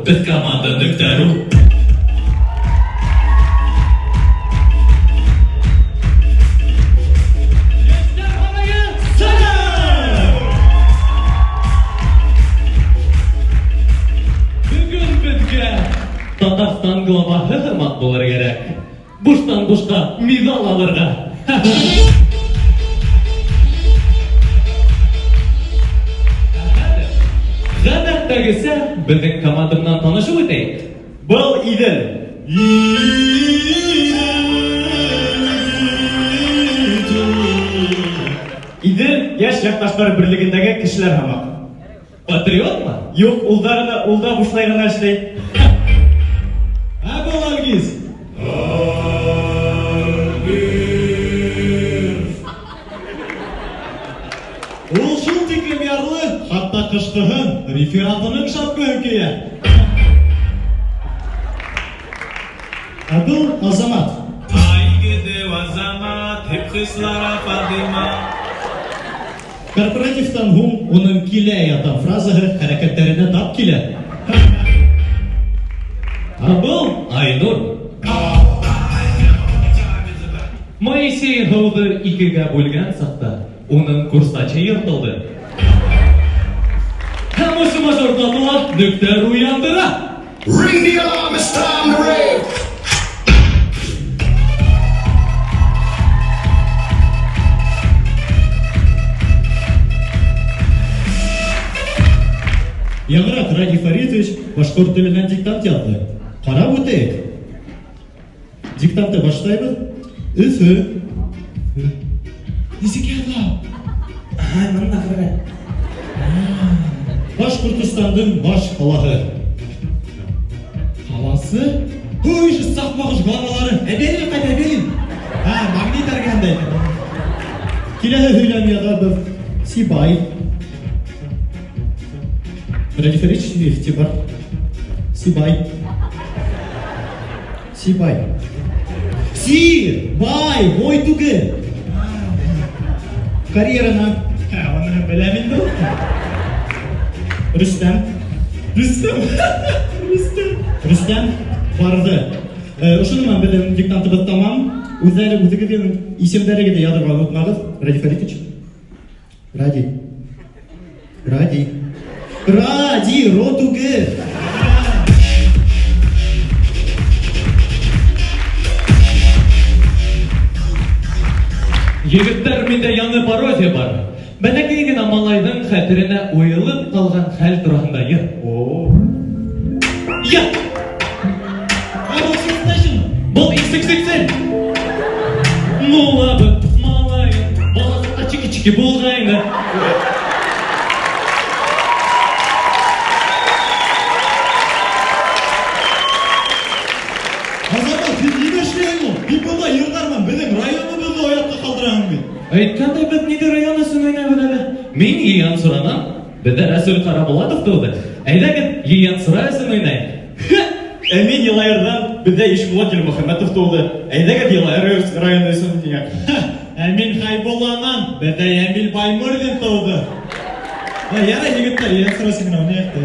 Biz komanda Nükteru. Татарстан главасы хөрмәт булыр кирәк. Буштан-бушка медаль алырга. Гадәттәгесә, безнең командамнан танышып үтәйек. Был Идел. Идел яшь якташлар берлегендәге кешеләр һамак. Патриотмы? Юк, улда бушлай гына эшләй. Бұл Алгиз. Ул шул тиклем ярлы, хатта кыштыһын рефератының шапкаһын кия. Бұл Азамат. Айгеде Азамат, hep kızlara Fadima. Корпоративтан һуң уның килә ятан фразаһы хәрәкәтләренә тап килә. Бұл Айнур. Моисей һауды икегә бүлгән сакта, уның курсачы йыртылды. Һәм ошо мажордатылар Нükteru яндыра. Ring the alarm, it's time to rave. Яграт Ради Фаритович башкорт теленнән диктант язды. Карап үтәйек. Диктантты башлайбыз. Өфө. Нисек яза? Монда кара. Башкортстандың баш каласы. Каласы? Ой, сакмагыш балалары. Әбелин кайда әбелин? Магнит аргандай. Киләһе һөйләм язабыз. Сибай. Ради Фаритович игътибар. Сибай. Бай, бой түгел. Карьерана. Оны беләм инде. Рөстәм барды. Ошоны мен беләм диктантыбыз тамам. Үзегезнең исемнәрегезне язырга онытмагыз. Ради Фаритович. Ради, ротугы. Егеттер, миндә яңа пародия бар. Бәләкәй генә малайның хәтеренә уелып калган хәл турында йыр. Я! Бұл XXL. Ну лабы, малай, баласы чики-чики булгайны. Азамат, сен неге эшлейсің? Мен бұнда йырдармын, біздің районымызды оятқа қалдырамын мен. Әйткәндәй, бит ниндәй район өсөн уйнайбыз әле? Мин Йыян Суранан, бездә Рәсүл Карабулатов туды. Әйдәгез, Йыян Сура өсөн уйнайык. Мин Елайырдан, бездә Ишмулла Мөхәммәтов туды. Әйдәгез Елайыр районы өсөн уйнайык. Мин Хайбулланан, бездә Ямил Баймырдин туды. Ярай, егеттер, Йыян Сурасы гына уйнайык.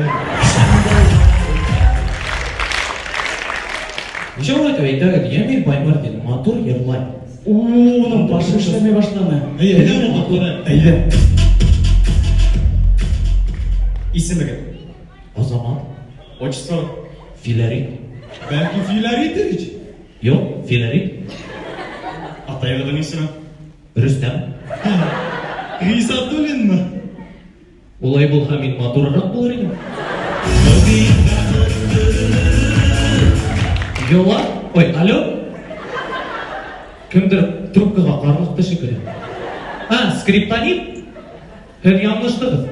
Ничего әйдәгез, Ямил Баймырдин матур йырлай. Оның башы эшләмәй башлады. Әйдә. Исемегез? Азамат. Отчество? Филарит. Бәлки Филаритович? Юк, Филарит. Атайығының исеме? Рөстәм. Ғисатуллинмы? Улай булһа мин матуррак булыр идем. Йола? Ой, алло? Кемдер трубкаға қарлықты шекілі. Скриптонит? Һәр яңлыштығыз.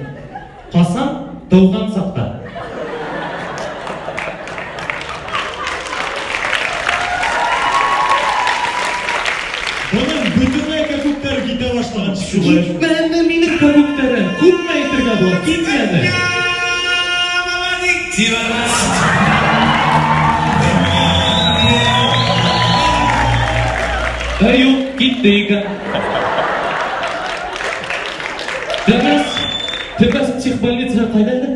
Қасан тауған сақта. Бұның бүтінләй көктер кете башлаған шүлі. Китмәні менің көктері. Күпме айтырға бұл, китмәні. Yok, gitti ekan. Demas, psixbolnitsa qayda edi?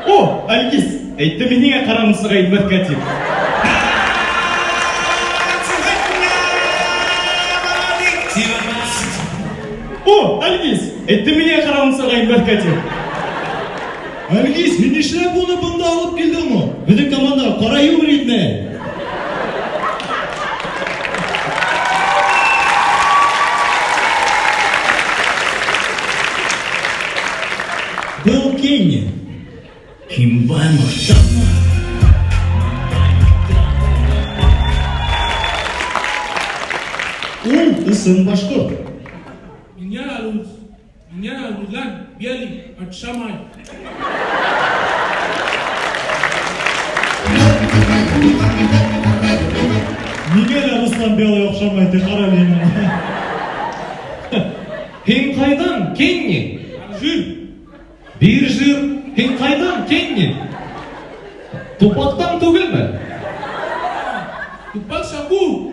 O, Algiz. әйтте мен неге қарамысыға инватқа тиіп. О, Альгиз, әйтте мен неге қарамысыға инватқа тиіп. Альгиз, сен нешләп буны бында алып килдең мо? Безнең команда кара юмор итмә. Был Кенни. Ул сын башкорт. Меня Руслан Белый от Шамай. Нигә дә Руслан Белый охшамай ди, кара мені. Һин кайдан, Кенни? Жир. Бир жир. Һин кайдан, Кенни? Тупактан түгелме? Тупак Шаку.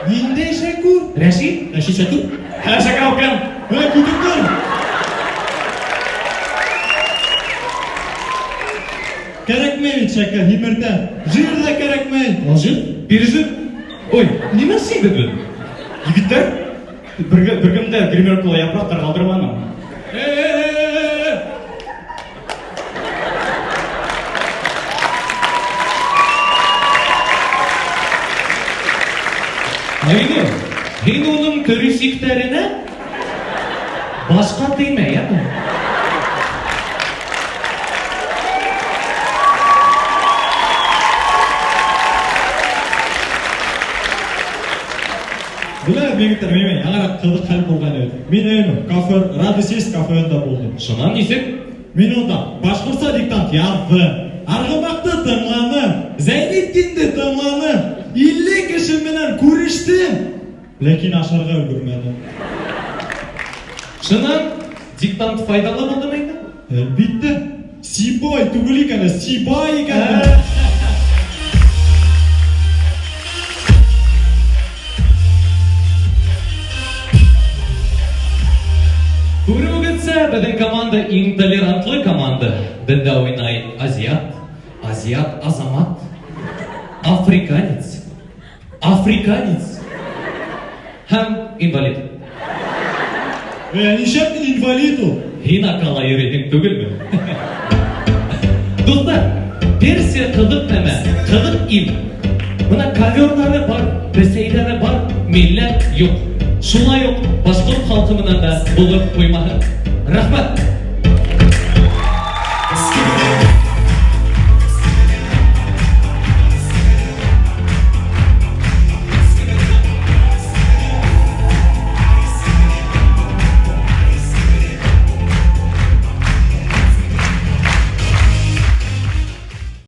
Ниндәй Шакур? Рәшит? Рәшит Шакур? Һәлә шака алкан. Һәй, күтүктән. Кәрәкмәй шака, һимердә. Жир да кәрәкмәй. Ал жир? Бир жир. Ой, нимә син бит? Егеттер, бір кімді гримеркула япырақтар қалдырманым. Айны, һин уның төрисиктәренә башка тыйма, яме? Бүлә бегеттер менә яңарак кызык хәл булган иде. Мин әйнем, кафе, радиосис кафеында булдым. Шунан нисек? Мин онда башкортса диктант яздым. Аргымакты тыңланым, Зәйнетдинди тыңланым. 50 кеше менән күрештем. Ләкин ашарга өлгермәдем. Шунан диктант файдалы булдымы инде? Әлбиттә. Сибай түгел икән, Сибай икән. Күрүгезсә, безнең команда иң толерантлы команда. Бездә уйнай азиат, азамат, африканец һәм инвалид. Нишәп инвалид ул? Һин акала йөридең түгелме? Дуслар, Персия кызык нәмә, кызык ил. Мына коверлары бар, бесәйләре бар, милләт юк. Шулай ук башкорт халкы менән дә булып куймаһын. Рәхмәт.